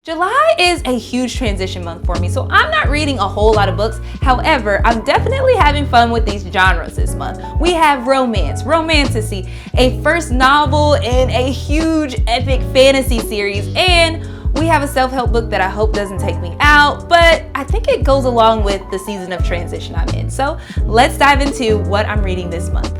July is a huge transition month for me, so I'm not reading a whole lot of books. However, I'm definitely having fun with these genres this month. We have romance, romantasy, a first novel in a huge epic fantasy series, and we have a self-help book that I hope doesn't take me out, but I think it goes along with the season of transition I'm in. So let's dive into what I'm reading this month.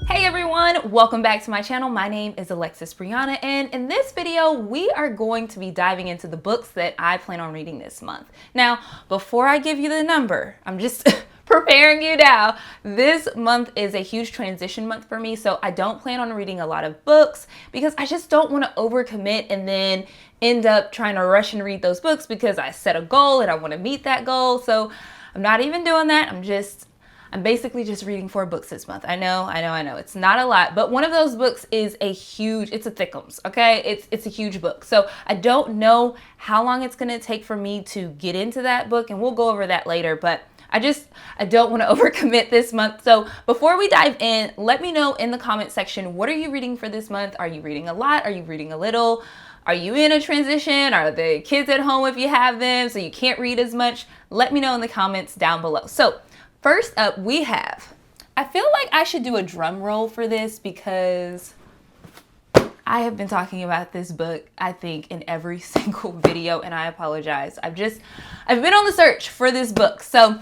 Hey everyone, welcome back to my channel. My name is Brianna, and in this video, we are going to be diving into the books that I plan on reading this month. Now, before I give you the number, I'm just preparing you now. This month is a huge transition month for me, so I don't plan on reading a lot of books because I just don't want to overcommit and then end up trying to rush and read those books because I set a goal and I want to meet that goal. So I'm not even doing that. I'm basically just reading 4 books this month. I know. It's not a lot, but one of those books is it's a thickums, okay? It's a huge book. So I don't know how long it's gonna take for me to get into that book, and we'll go over that later, but I don't want to overcommit this month. So before we dive in, let me know in the comment section, what are you reading for this month? Are you reading a lot? Are you reading a little? Are you in a transition? Are the kids at home if you have them, so you can't read as much? Let me know in the comments down below. So first up, I feel like I should do a drum roll for this because I have been talking about this book, I think, in every single video, and I apologize. I've been on the search for this book. So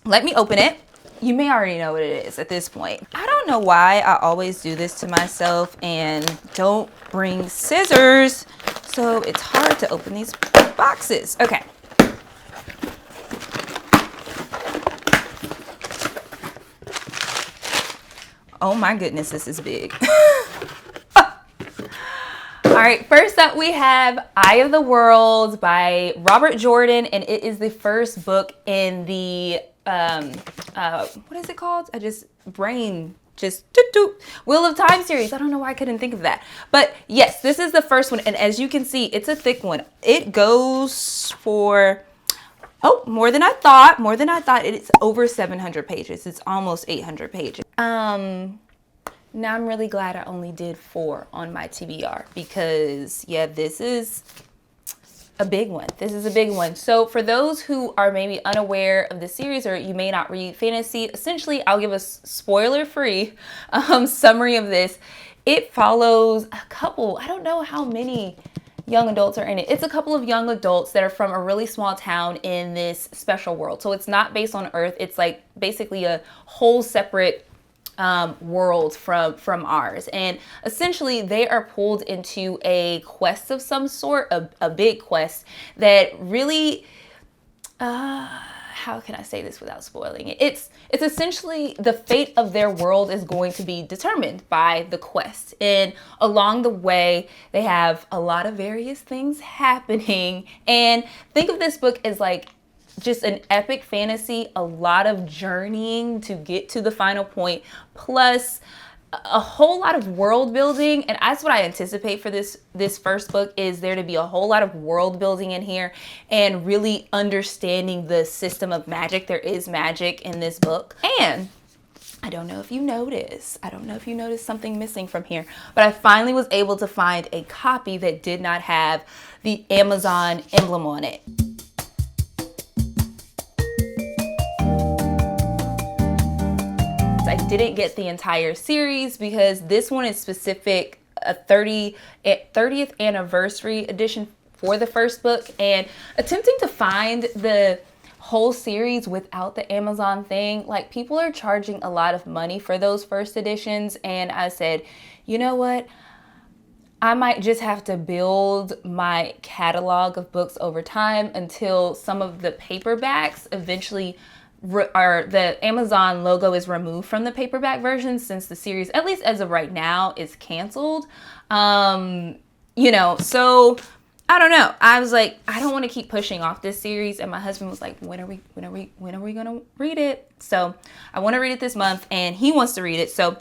let me open it. You may already know what it is at this point. I don't know why I always do this to myself and don't bring scissors, so it's hard to open these boxes. Okay. Oh my goodness, this is big. All right, first up we have Eye of the World by Robert Jordan, and it is the first book in the, what is it called? Wheel of Time series. I don't know why I couldn't think of that. But yes, this is the first one, and as you can see, it's a thick one. It goes for, more than I thought. It's over 700 pages. It's almost 800 pages. Now I'm really glad I only did 4 on my TBR because, yeah, this is a big one. So for those who are maybe unaware of the series or you may not read fantasy, essentially I'll give a spoiler-free summary of this. It follows a couple, I don't know how many young adults are in it. It's a couple of young adults that are from a really small town in this special world. So it's not based on Earth. It's like basically a whole separate world from ours. And essentially they are pulled into a quest of some sort, a big quest that really, how can I say this without spoiling it? It's essentially the fate of their world is going to be determined by the quest. And along the way, they have a lot of various things happening. And think of this book as like just an epic fantasy, a lot of journeying to get to the final point, plus a whole lot of world building. And that's what I anticipate for this first book, is there to be a whole lot of world building in here and really understanding the system of magic. There is magic in this book. And I don't know if you noticed something missing from here, but I finally was able to find a copy that did not have the Amazon emblem on it. I didn't get the entire series because this one is specific, a 30th anniversary edition for the first book, and attempting to find the whole series without the Amazon thing, like, people are charging a lot of money for those first editions, and I said, you know what? I might just have to build my catalog of books over time until some of the paperbacks eventually the Amazon logo is removed from the paperback version, since the series, at least as of right now, is canceled. You know, so I don't know. I was like, I don't want to keep pushing off this series, and my husband was like, when are we gonna read it? So I want to read it this month, and he wants to read it. So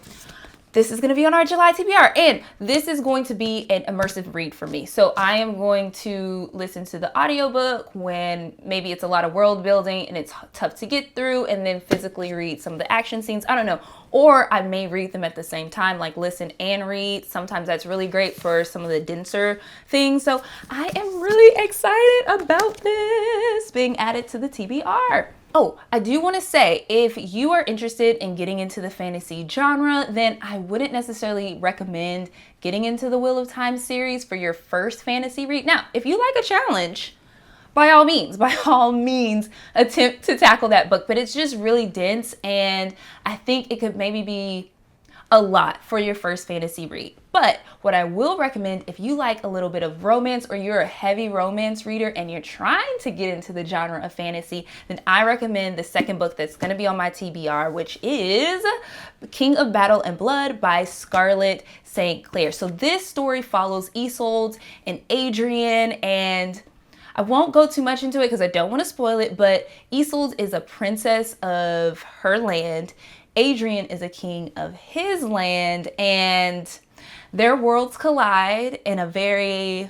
this is going to be on our July TBR, and this is going to be an immersive read for me. So I am going to listen to the audiobook when maybe it's a lot of world building and it's tough to get through, and then physically read some of the action scenes. I don't know. Or I may read them at the same time, like listen and read. Sometimes that's really great for some of the denser things. So I am really excited about this being added to the TBR. Oh, I do want to say, if you are interested in getting into the fantasy genre, then I wouldn't necessarily recommend getting into the Wheel of Time series for your first fantasy read. Now, if you like a challenge, by all means, attempt to tackle that book. But it's just really dense, and I think it could maybe be a lot for your first fantasy read. But what I will recommend, if you like a little bit of romance, or you're a heavy romance reader and you're trying to get into the genre of fantasy, then I recommend the second book that's going to be on my TBR, which is King of Battle and Blood by Scarlett St. Clair. So this story follows Isolde and Adrian, and I won't go too much into it because I don't want to spoil it, but Isolde is a princess of her land. Adrian is a king of his land, and their worlds collide in a very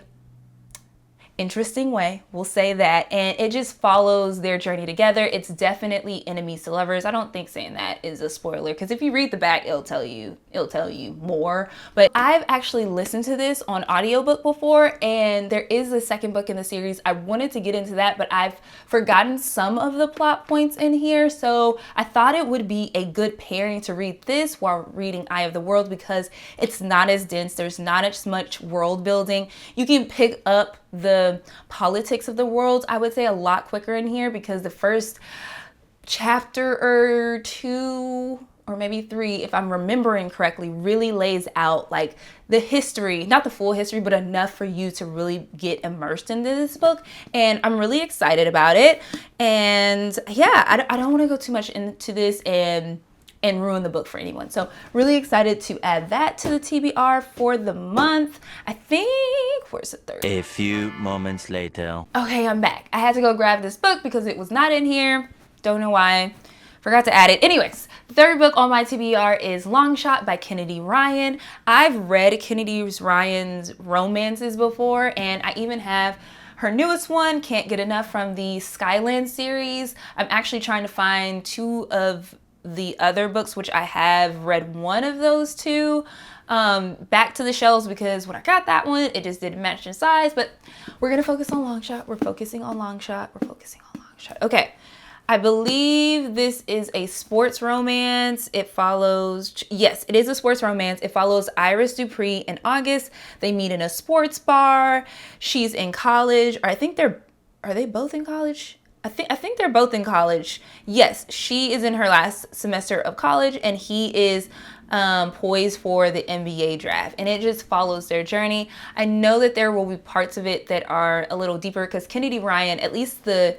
interesting way, we'll say that, and it just follows their journey together. It's definitely enemies to lovers. I don't think saying that is a spoiler, because if you read the back, it'll tell you more. But I've actually listened to this on audiobook before, and there is a second book in the series. I wanted to get into that, but I've forgotten some of the plot points in here, so I thought it would be a good pairing to read this while reading Eye of the World, because it's not as dense. There's not as much world building. You can pick up the politics of the world, I would say, a lot quicker in here, because the first chapter or two, or maybe three, if I'm remembering correctly, really lays out like the history, not the full history, but enough for you to really get immersed into this book. And I'm really excited about it. And yeah, I don't want to go too much into this and ruin the book for anyone. So really excited to add that to the TBR for the month. I think, where's the third? A few moments later. Okay, I'm back. I had to go grab this book because it was not in here. Don't know why. Forgot to add it. Anyways, the third book on my TBR is Long Shot by Kennedy Ryan. I've read Kennedy Ryan's romances before, and I even have her newest one, Can't Get Enough, from the Skyland series. I'm actually trying to find two of the other books, which I have read one of those two, back to the shelves, because when I got that one, it just didn't match in size. But we're gonna focus on Long Shot. We're focusing on Long Shot. We're focusing on Long Shot. Okay. I believe this is a sports romance. It follows, yes, it is a sports romance. It follows Iris Dupree and August. They meet in a sports bar. She's in college, or I think are they both in college? I think they're both in college. Yes, she is in her last semester of college, and he is poised for the NBA draft, and it just follows their journey. I know that there will be parts of it that are a little deeper, because Kennedy Ryan, at least the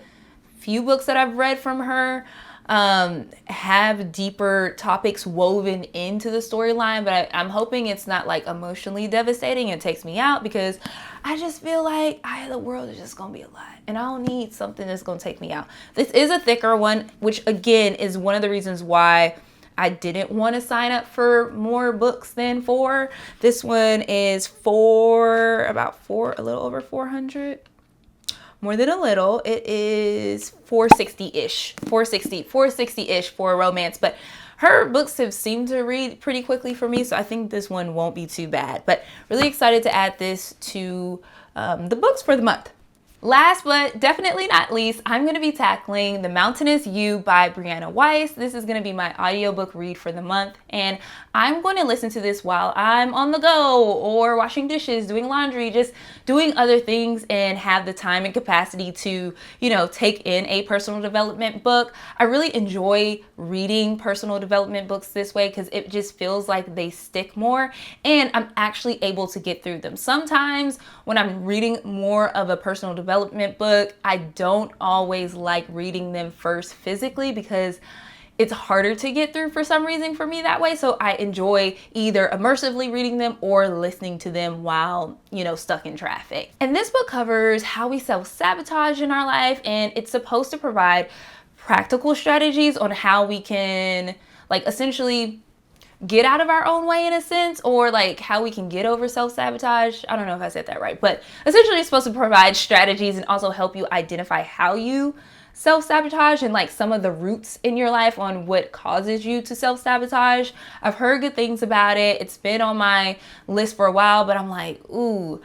few books that I've read from her, have deeper topics woven into the storyline, but I'm hoping it's not like emotionally devastating and takes me out, because I just feel like Eye of the World is just gonna be a lot, and I don't need something that's gonna take me out. This is a thicker one, which again is one of the reasons why I didn't want to sign up for more books than 4. This one is a little over 400. More than a little. It is 460-ish. 460-ish for a romance. But her books have seemed to read pretty quickly for me, so I think this one won't be too bad. But really excited to add this to the books for the month. Last but definitely not least, I'm going to be tackling The Mountainous You by Brianna Wiest. This is going to be my audiobook read for the month, and I'm going to listen to this while I'm on the go or washing dishes, doing laundry, just doing other things, and have the time and capacity to, take in a personal development book. I really enjoy reading personal development books this way, because it just feels like they stick more, and I'm actually able to get through them. Sometimes when I'm reading more of a personal development book, I don't always like reading them first physically, because it's harder to get through for some reason for me that way. So I enjoy either immersively reading them or listening to them while, stuck in traffic. And this book covers how we self-sabotage in our life, and it's supposed to provide practical strategies on how we can, essentially get out of our own way in a sense, or like how we can get over self-sabotage. I don't know if I said that right, but essentially it's supposed to provide strategies and also help you identify how you self-sabotage and like some of the roots in your life on what causes you to self-sabotage. I've heard good things about it. It's been on my list for a while, but I'm like, ooh,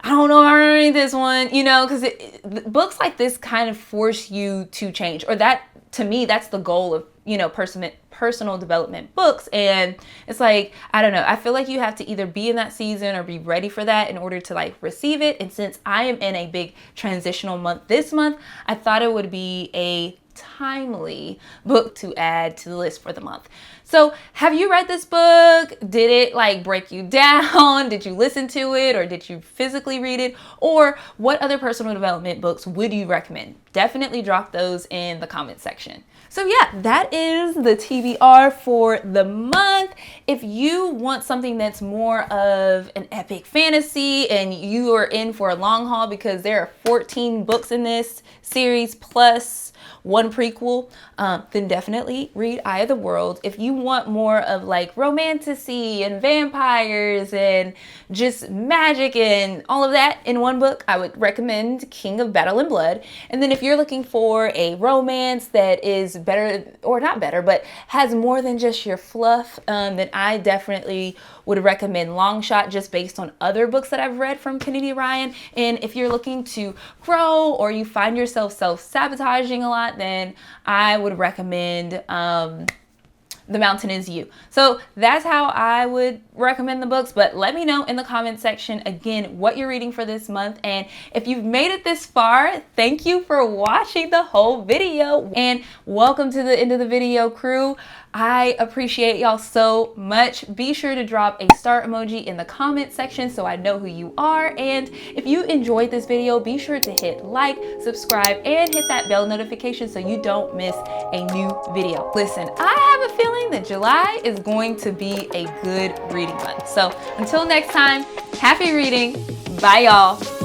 I don't know if I'm gonna read this one, you know, because books like this kind of force you to change, or that, to me, that's the goal of, you know, personal development books. And it's like, I don't know, I feel like you have to either be in that season or be ready for that in order to like receive it. And since I am in a big transitional month this month, I thought it would be a timely book to add to the list for the month. So have you read this book? Did it like break you down? Did you listen to it, or did you physically read it? Or what other personal development books would you recommend? Definitely drop those in the comment section. So yeah, that is the TBR for the month. If you want something that's more of an epic fantasy and you are in for a long haul, because there are 14 books in this series plus one prequel, then definitely read Eye of the World. If you want more of like romantasy and vampires and just magic and all of that in one book, I would recommend King of Battle and Blood. And then if you're looking for a romance that is better, or not better, but has more than just your fluff, then I definitely would recommend Long Shot, just based on other books that I've read from Kennedy Ryan. And if you're looking to grow, or you find yourself self-sabotaging a lot, then I would recommend The Mountain Is You. So that's how I would recommend the books, but let me know in the comment section again what you're reading for this month. And if you've made it this far, thank you for watching the whole video, and welcome to the end of the video, crew. I appreciate y'all so much. Be sure to drop a star emoji in the comment section so I know who you are. And if you enjoyed this video, be sure to hit like, subscribe, and hit that bell notification so you don't miss a new video. Listen, I have a feeling that July is going to be a good reading month. So until next time, happy reading. Bye, y'all.